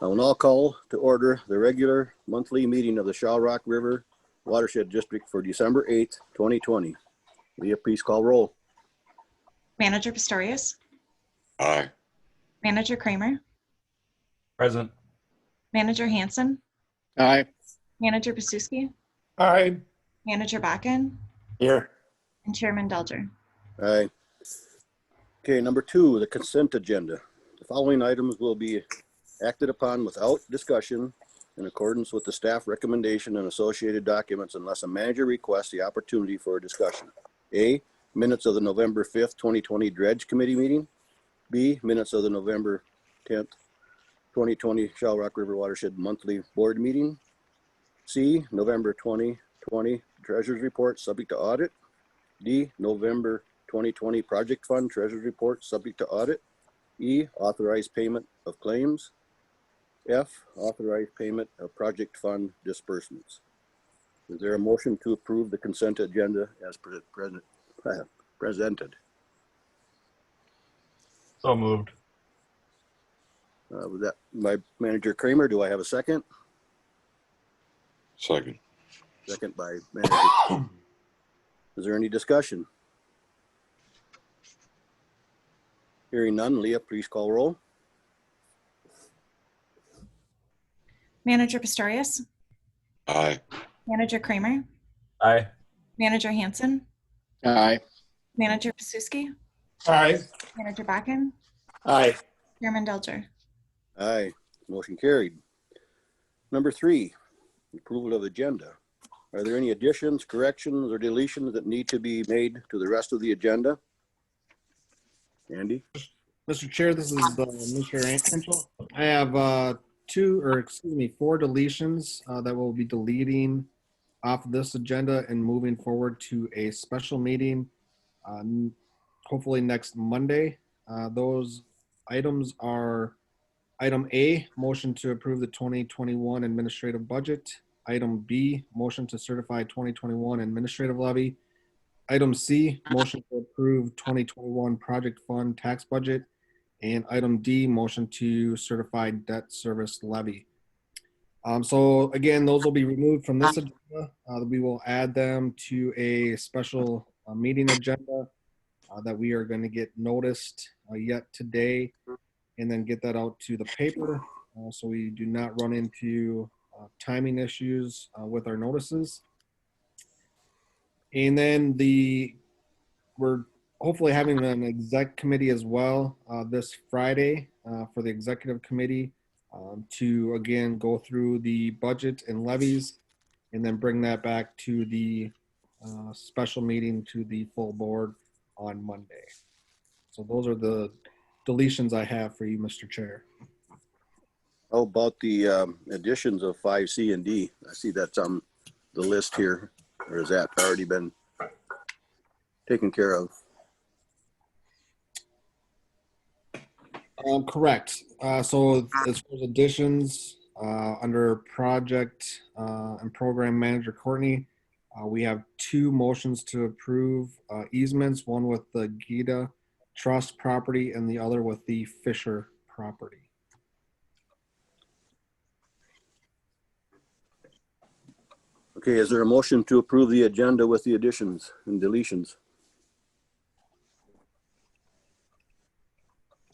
I will now call to order the regular monthly meeting of the Shell Rock River Watershed District for December 8th, 2020. Leah, please call roll. Manager Pistorius. Aye. Manager Kramer. Present. Manager Hanson. Aye. Manager Pasuski. Aye. Manager Bakken. Here. And Chairman Delger. Aye. Okay, number 2, the consent agenda. The following items will be acted upon without discussion in accordance with the staff recommendation and associated documents unless a manager requests the opportunity for a discussion. A, minutes of the November 5th, 2020 Dredge Committee meeting. B, minutes of the November 10th, 2020 Shell Rock River Watershed Monthly Board Meeting. C, November 2020 Treasurer's Report subject to audit. D, November 2020 Project Fund Treasurer's Report subject to audit. E, authorized payment of claims. F, authorized payment of project fund disbursements. Is there a motion to approve the consent agenda as presented? So moved. Was that by Manager Kramer? Do I have a second? Second. Second by Manager. Is there any discussion? Hearing none, Leah, please call roll. Manager Pistorius. Aye. Manager Kramer. Aye. Manager Hanson. Aye. Manager Pasuski. Aye. Manager Bakken. Aye. Chairman Delger. Aye, motion carried. Number 3, approval of agenda. Are there any additions, corrections, or deletions that need to be made to the rest of the agenda? Andy? Mr. Chair, this is Mr. Anchel. I have 4 deletions that we'll be deleting off this agenda and moving forward to a special meeting hopefully next Monday. Those items are item A, motion to approve the 2021 administrative budget. Item B, motion to certify 2021 administrative levy. Item C, motion to approve 2021 project fund tax budget. And item D, motion to certify debt service levy. So again, those will be removed from this agenda. We will add them to a special meeting agenda that we are going to get noticed yet today, and then get that out to the paper so we do not run into timing issues with our notices. And then we're hopefully having an exec committee as well this Friday for the executive committee to again go through the budget and levies and then bring that back to the special meeting to the full board on Monday. So those are the deletions I have for you, Mr. Chair. How about the additions of 5C and D? I see that's on the list here, or has that already been taken care of? Correct. So as far as additions, under project and program manager Courtney, we have 2 motions to approve easements, one with the Gita Trust property and the other with the Fisher property. Okay, is there a motion to approve the agenda with the additions and deletions?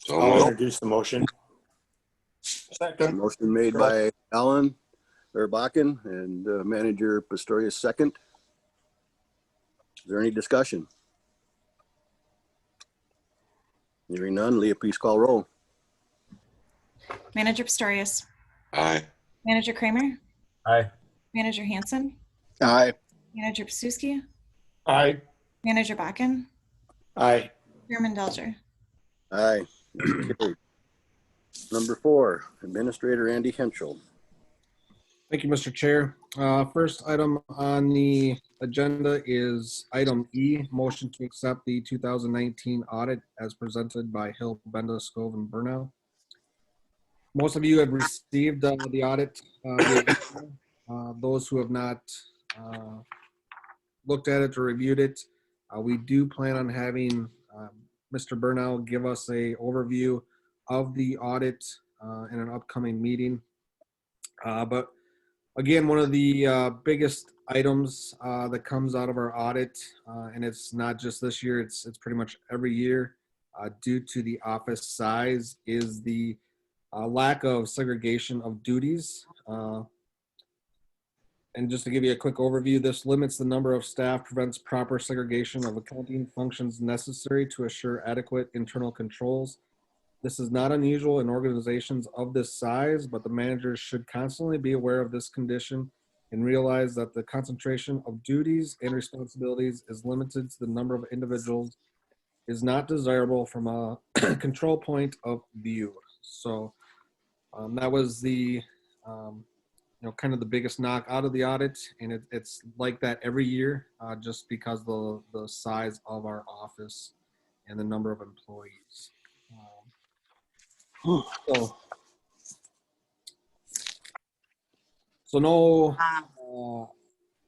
So I'll moved. introduce the motion. Second. Motion made by Alan Bakken and Manager Pistorius second. Is there any discussion? Hearing none, Leah, please call roll. Manager Pistorius. Aye. Manager Kramer. Aye. Manager Hanson. Aye. Manager Pasuski. Aye. Manager Bakken. Aye. Chairman Delger. Aye. Number 4, Administrator Andy Henschel. Thank you, Mr. Chair. First item on the agenda is item E, motion to accept the 2019 audit as presented by Hill, Benda, Scove, and Burnell. Most of you have received the audit. Those who have not looked at it or reviewed it, we do plan on having Mr. Burnell give us a overview of the audit in an upcoming meeting. But again, one of the biggest items that comes out of our audit, and it's not just this year, it's pretty much every year, due to the office size, is the lack of segregation of duties. And just to give you a quick overview, this limits the number of staff, prevents proper segregation of accounting functions necessary to assure adequate internal controls. This is not unusual in organizations of this size, but the managers should constantly be aware of this condition and realize that the concentration of duties and responsibilities is limited to the number of individuals is not desirable from a control point of view. So that was the kind of the biggest knock out of the audit, and it's like that every year, just because the size of our office and the number of employees. So no,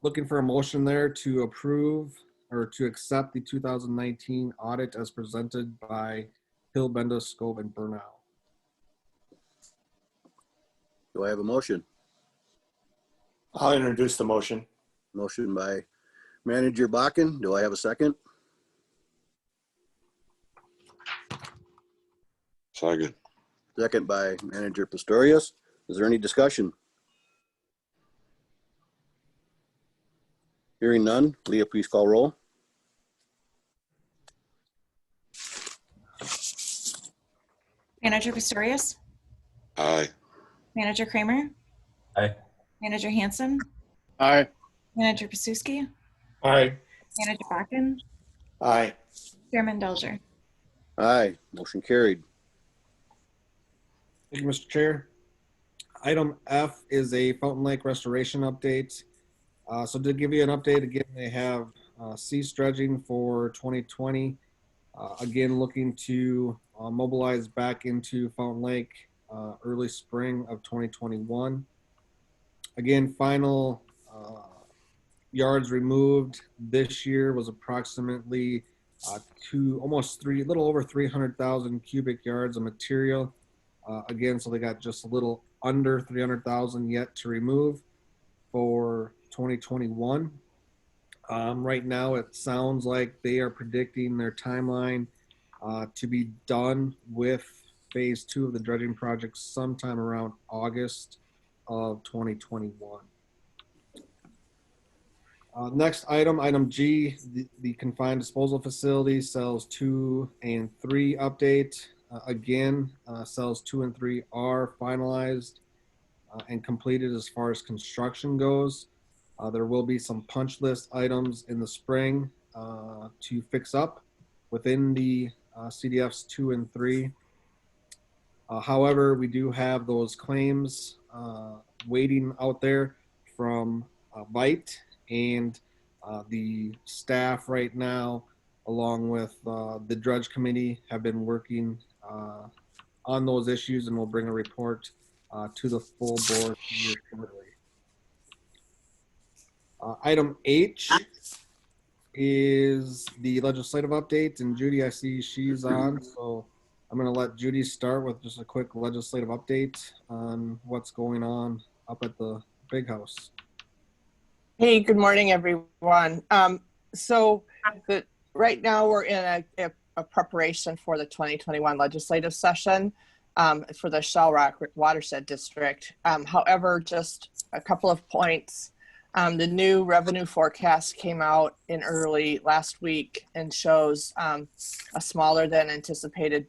looking for a motion there to approve or to accept the 2019 audit as presented by Hill, Benda, Scove, and Burnau. Do I have a motion? I'll introduce the motion. Motion by Manager Bakken. Do I have a second? Second. Second by Manager Pistorius. Is there any discussion? Hearing none. Leah, please call roll. Manager Pistorius, Aye. Manager Kramer, Aye. Manager Hanson, Aye. Manager Pasuski, Aye. Manager Bakken, Aye. Chairman Delger. Aye. Motion carried. Thank you, Mr. Chair. Item F is a Fountain Lake restoration update. So to give you an update, again, they have ceased dredging for 2020. Again, looking to mobilize back into Fountain Lake early spring of 2021. Again, final yards removed this year was approximately little over 300,000 cubic yards of material. Again, so they got just a little under 300,000 yet to remove for 2021. Right now, it sounds like they are predicting their timeline to be done with phase 2 of the dredging project sometime around August of 2021. Next item G, the confined disposal facility, cells 2 and 3 update. Again, cells 2 and 3 are finalized and completed as far as construction goes. There will be some punch list items in the spring to fix up within the CDFs 2 and 3. However, we do have those claims waiting out there from Vite, and the staff right now, along with the dredge committee, have been working on those issues, and we'll bring a report to the full board here shortly. Item H is the legislative update, and Judy, I see she's on, so I'm going to let Judy start with just a quick legislative update on what's going on up at the big house. Hey, good morning, everyone. Right now we're in a preparation for the 2021 legislative session for the Shell Rock Watershed District. However, just a couple of points. The new revenue forecast came out in early last week and shows a smaller than anticipated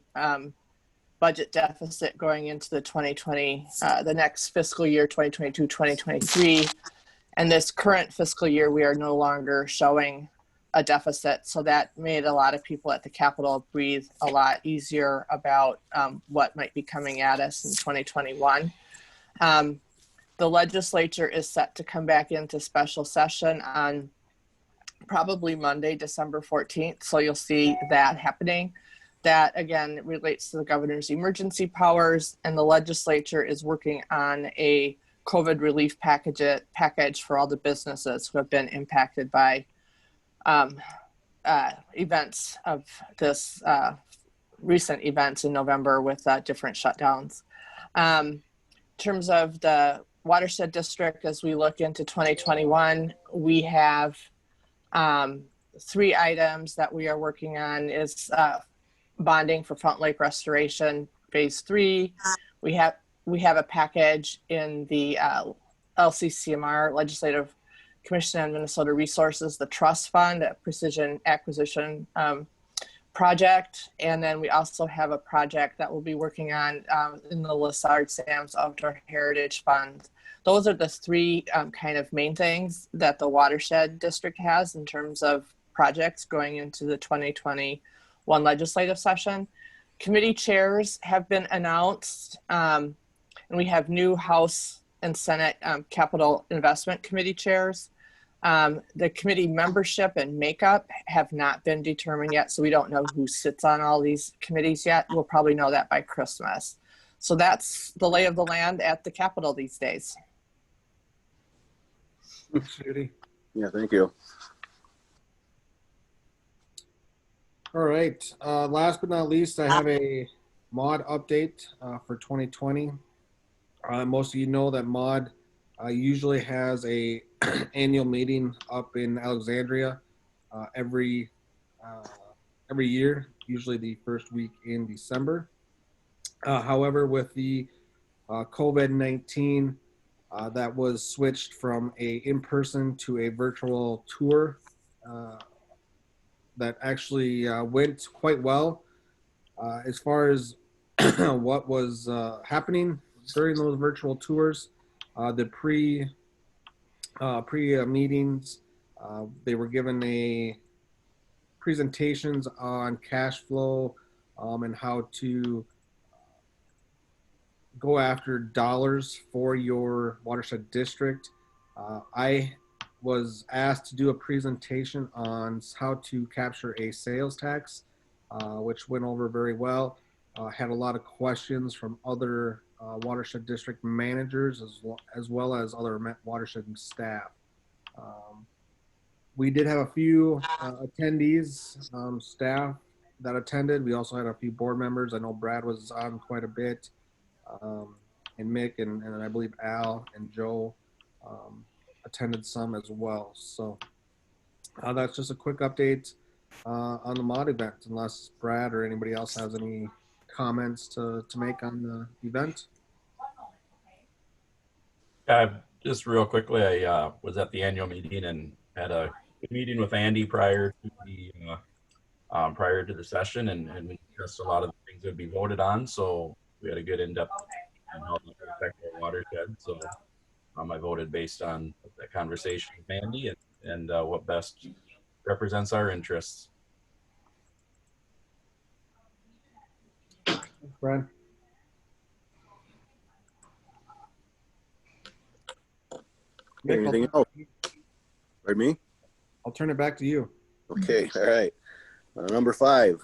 budget deficit going into the 2020, the next fiscal year, 2022-2023. And this current fiscal year, we are no longer showing a deficit. So that made a lot of people at the Capitol breathe a lot easier about what might be coming at us in 2021. The legislature is set to come back into special session on probably Monday, December 14th. So you'll see that happening. That, again, relates to the governor's emergency powers, and the legislature is working on a COVID relief package for all the businesses who have been impacted by events of this recent events in November with different shutdowns. In terms of the watershed district, as we look into 2021, we have 3 items that we are working on is bonding for Fountain Lake Restoration Phase 3. We have a package in the LCCMR, Legislative Commission on Minnesota Resources, the trust fund, a precision acquisition project. And then we also have a project that we'll be working on in the Lessard Sam's Outdoor Heritage Fund. Those are the 3 kind of main things that the watershed district has in terms of projects going into the 2021 legislative session. Committee chairs have been announced, and we have new House and Senate Capital Investment Committee chairs. The committee membership and makeup have not been determined yet, so we don't know who sits on all these committees yet. We'll probably know that by Christmas. So that's the lay of the land at the Capitol these days. Thanks, Judy. Yeah, thank you. All right. Last but not least, I have a MOD update for 2020. Most of you know that MOD usually has a annual meeting up in Alexandria every year, usually the first week in December. However, with the COVID-19, that was switched from a in-person to a virtual tour that actually went quite well. As far as what was happening during those virtual tours, the pre meetings, they were given a presentations on cash flow and how to go after dollars for your watershed district. I was asked to do a presentation on how to capture a sales tax, which went over very well. Had a lot of questions from other watershed district managers as well as other watershed staff. We did have a few attendees, staff that attended. We also had a few board members. I know Brad was on quite a bit, and Mick and I believe Al and Joe attended some as well. So that's just a quick update on the MOD event, unless Brad or anybody else has any comments to make on the event. Just real quickly, I was at the annual meeting and had a good meeting with Andy prior to the session, and we discussed a lot of the things that would be voted on. So we had a good in-depth on how it would affect our watershed. So I voted based on that conversation with Andy and what best represents our interests. Brad? Anything else? Pardon me? I'll turn it back to you. Okay, all right. Number 5,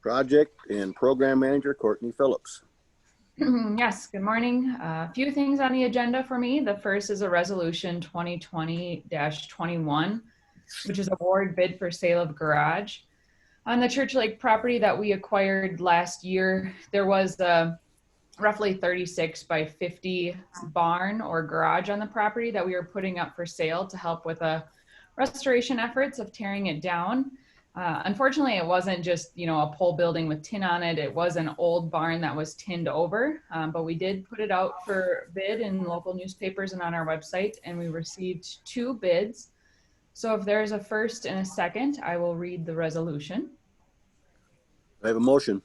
project and program manager, Courtney Phillips. Yes, good morning. A few things on the agenda for me. The first is a resolution 2020-21, which is award bid for sale of garage. On the Church Lake property that we acquired last year, there was a roughly 36 by 50 barn or garage on the property that we were putting up for sale to help with the restoration efforts of tearing it down. Unfortunately, it wasn't just, a pole building with tin on it. It was an old barn that was tinned over, but we did put it out for bid in local newspapers and on our website, and we received 2 bids. So if there's a first and a second, I will read the resolution. I have a motion.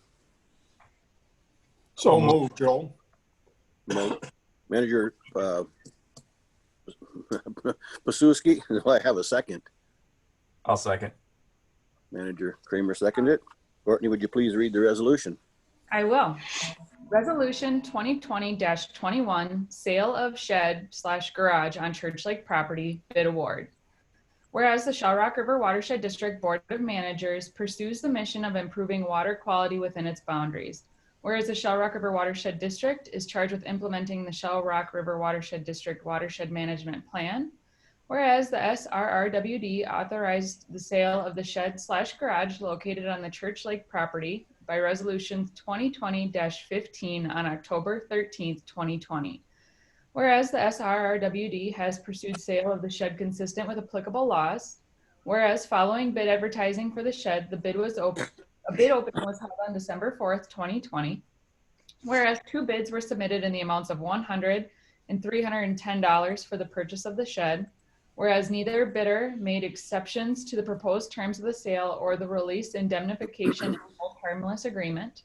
So moved, Joel. Manager Pasuski, do I have a second? I'll second. Manager Kramer seconded it. Courtney, would you please read the resolution? I will. Resolution 2020-21, sale of shed/garage on Church Lake property, bid award. Whereas the Shell Rock River Watershed District Board of Managers pursues the mission of improving water quality within its boundaries. Whereas the Shell Rock River Watershed District is charged with implementing the Shell Rock River Watershed District Watershed Management Plan. Whereas the SRRWD authorized the sale of the shed/garage located on the Church Lake property, by Resolution 2020-15 on October 13th, 2020. Whereas the SRRWD has pursued sale of the shed consistent with applicable laws. Whereas following bid advertising for the shed, a bid opening was held on December 4th, 2020. Whereas 2 bids were submitted in the amounts of $100 and $310 for the purchase of the shed. Whereas neither bidder made exceptions to the proposed terms of the sale or the release indemnification and hold harmless agreement.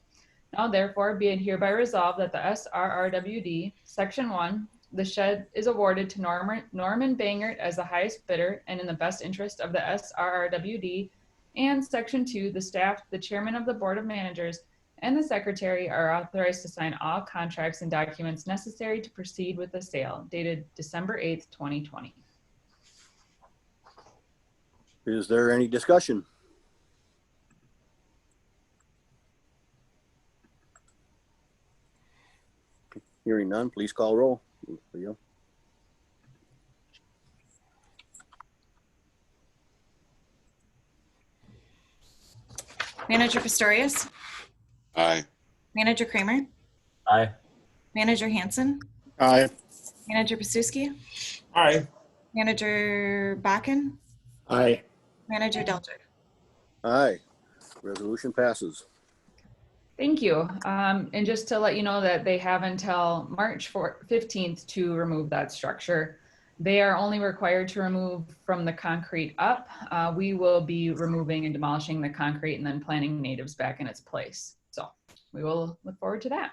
Now therefore be it hereby resolved that the SRRWD, Section 1, the shed is awarded to Norman Bangert as the highest bidder and in the best interest of the SRRWD, and Section 2, the staff, the chairman of the board of managers, and the secretary are authorized to sign all contracts and documents necessary to proceed with the sale, dated December 8th, 2020. Is there any discussion? Hearing none, please call roll. Leo? Manager Pistorius, Aye. Manager Kramer, Aye. Manager Hanson, Aye. Manager Pasuski, Aye. Manager Bakken, Aye. Manager Delger. Aye. Resolution passes. Thank you. And just to let you know that they have until March 15th to remove that structure. They are only required to remove from the concrete up. We will be removing and demolishing the concrete and then planting natives back in its place. So we will look forward to that.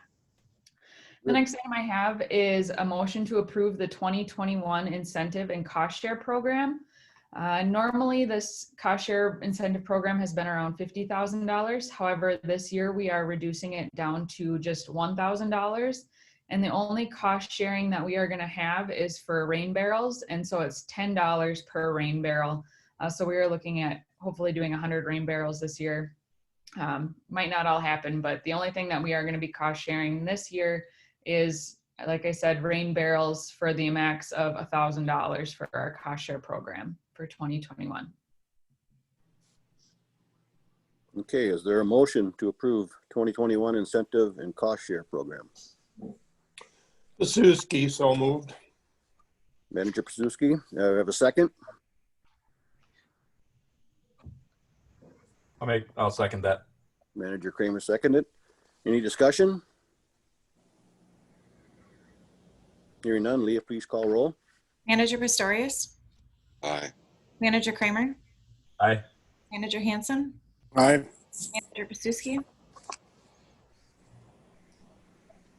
The next item I have is a motion to approve the 2021 incentive and cost share program. Normally this cost share incentive program has been around $50,000. However, this year we are reducing it down to just $1,000. And the only cost sharing that we are going to have is for rain barrels. And so it's $10 per rain barrel. So we are looking at hopefully doing 100 rain barrels this year. Might not all happen, but the only thing that we are going to be cost sharing this year is, like I said, rain barrels for the max of $1,000 for our cost share program for 2021. Okay, is there a motion to approve 2021 incentive and cost share program? Pasuski, so moved. Manager Pasuski, we have a second. I'll second that. Manager Kramer seconded. Any discussion? Hearing none, Leah, please call roll. Manager Pistorius, Aye. Manager Kramer, Aye. Manager Hanson, Aye. Manager Pasuski,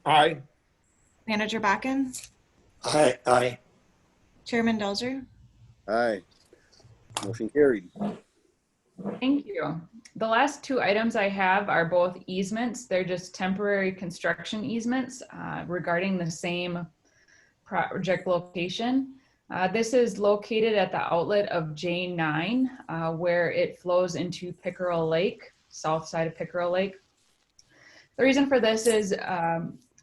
Aye. Manager Bakken, Aye. Aye. Chairman Delger. Aye. Motion carried. Thank you. The last 2 items I have are both easements. They're just temporary construction easements regarding the same project location. This is located at the outlet of J9 where it flows into Pickerel Lake, south side of Pickerel Lake. The reason for this is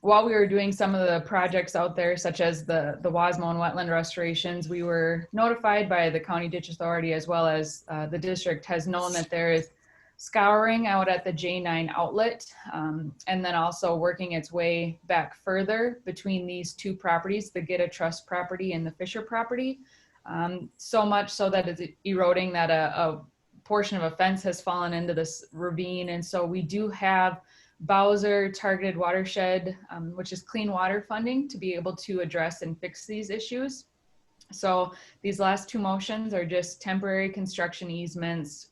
while we were doing some of the projects out there, such as the Wasmo and wetland restorations, we were notified by the County Ditch Authority, as well as the district has known that there is scouring out at the J9 outlet, and then also working its way back further between these 2 properties, the Gitta Trust property and the Fisher property. So much so that it's eroding that a portion of a fence has fallen into this ravine. And so we do have Bowser Targeted Watershed, which is clean water funding, to be able to address and fix these issues. So these last 2 motions are just temporary construction easements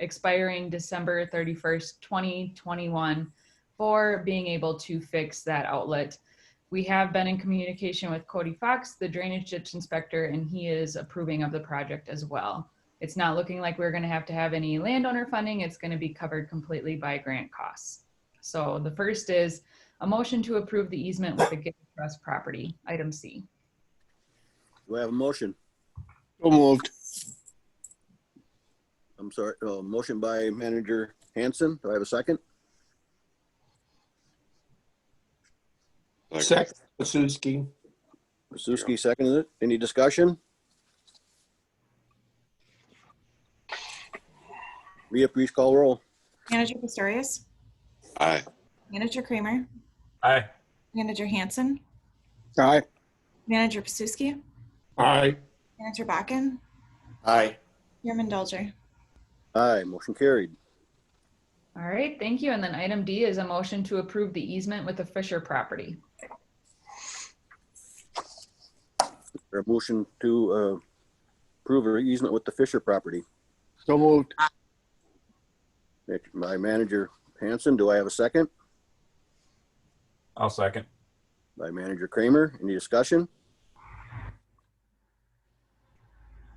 expiring December 31st, 2021 for being able to fix that outlet. We have been in communication with Cody Fox, the drainage ditch inspector, and he is approving of the project as well. It's not looking like we're going to have any landowner funding. It's going to be covered completely by grant costs. So the first is a motion to approve the easement with the Gitta Trust property, item C. Do I have a motion? So moved. I'm sorry, motion by Manager Hanson. Do I have a second? Second. Pasuski. Pasuski seconded it. Any discussion? Leah, please call roll. Manager Pistorius, Aye. Manager Kramer, Aye. Manager Hanson, Aye. Manager Pasuski, Aye. Manager Bakken, Aye. Chairman Delger. Aye, motion carried. All right, thank you. And then item D is a motion to approve the easement with the Fisher property. A motion to approve an easement with the Fisher property. So moved. By Manager Hanson. Do I have a second? I'll second. By Manager Kramer. Any discussion?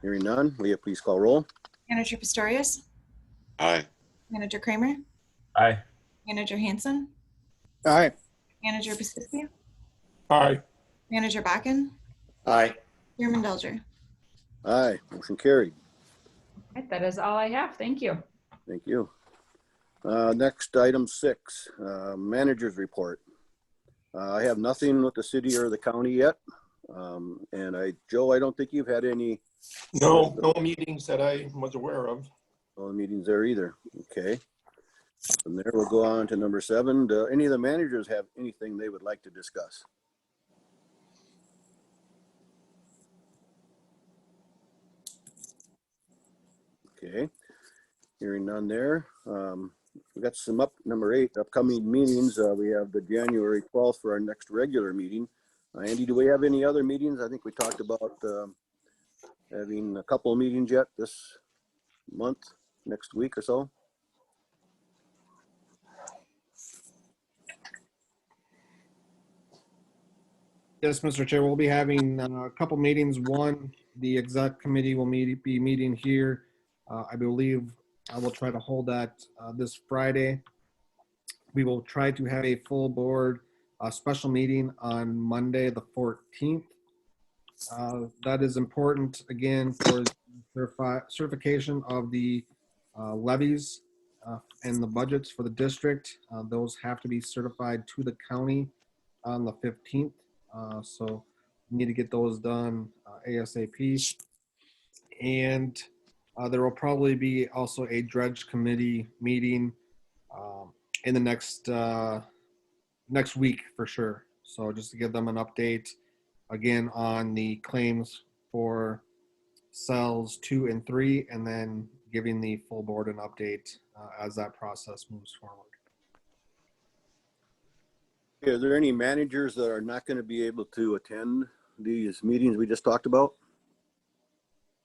Hearing none. Leah, please call roll. Manager Pistorius, Aye. Manager Kramer, Aye. Manager Hanson, Aye. Manager Pasuski, Aye. Manager Bakken, Aye. Chairman Delger. Aye, motion carried. All right, that is all I have. Thank you. Thank you. Next, item 6, manager's report. I have nothing with the city or the county yet. And Joe, I don't think you've had any No meetings that I was aware of. meetings there either. Okay. From there, we'll go on to number 7. Do any of the managers have anything they would like to discuss? Okay. Hearing none there. We got some number 8, upcoming meetings. We have the January 12th for our next regular meeting. Andy, do we have any other meetings? I think we talked about having a couple of meetings yet this month, next week or so. Yes, Mr. Chair, we'll be having a couple meetings. One, the exec committee will be meeting here. I believe I will try to hold that this Friday. We will try to have a full board special meeting on Monday, the 14th. That is important, again, for certification of the levies and the budgets for the district. Those have to be certified to the county on the 15th. So we need to get those done ASAP. And there will probably be also a dredge committee meeting in the next week for sure. So just to give them an update again on the claims for cells 2 and 3, and then giving the full board an update as that process moves forward. Are there any managers that are not going to be able to attend these meetings we just talked about?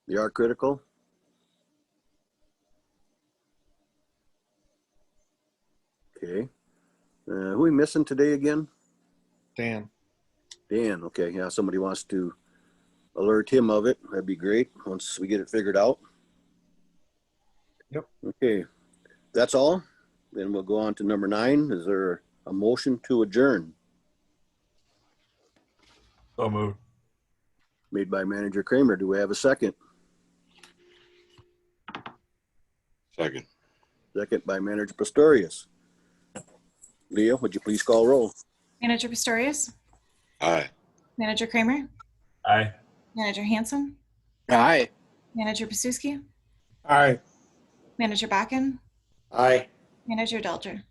They are critical. Okay. Who are we missing today again? Dan. Dan. Okay. Yeah. Somebody wants to alert him of it. That'd be great once we get it figured out. Yep. Okay. That's all. Then we'll go on to number 9. Is there a motion to adjourn? So moved. Made by Manager Kramer. Do we have a second? Second. Second by Manager Pistorius. Leah, would you please call roll? Manager Pistorius, Aye. Manager Kramer, Aye. Manager Hanson, Aye. Manager Pasuski, Aye. Manager Bakken, Aye. Manager Delger.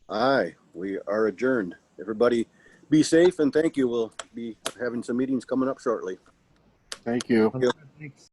Aye, we are adjourned. Everybody be safe and thank you. We'll be having some meetings coming up shortly. Thank you. Thanks.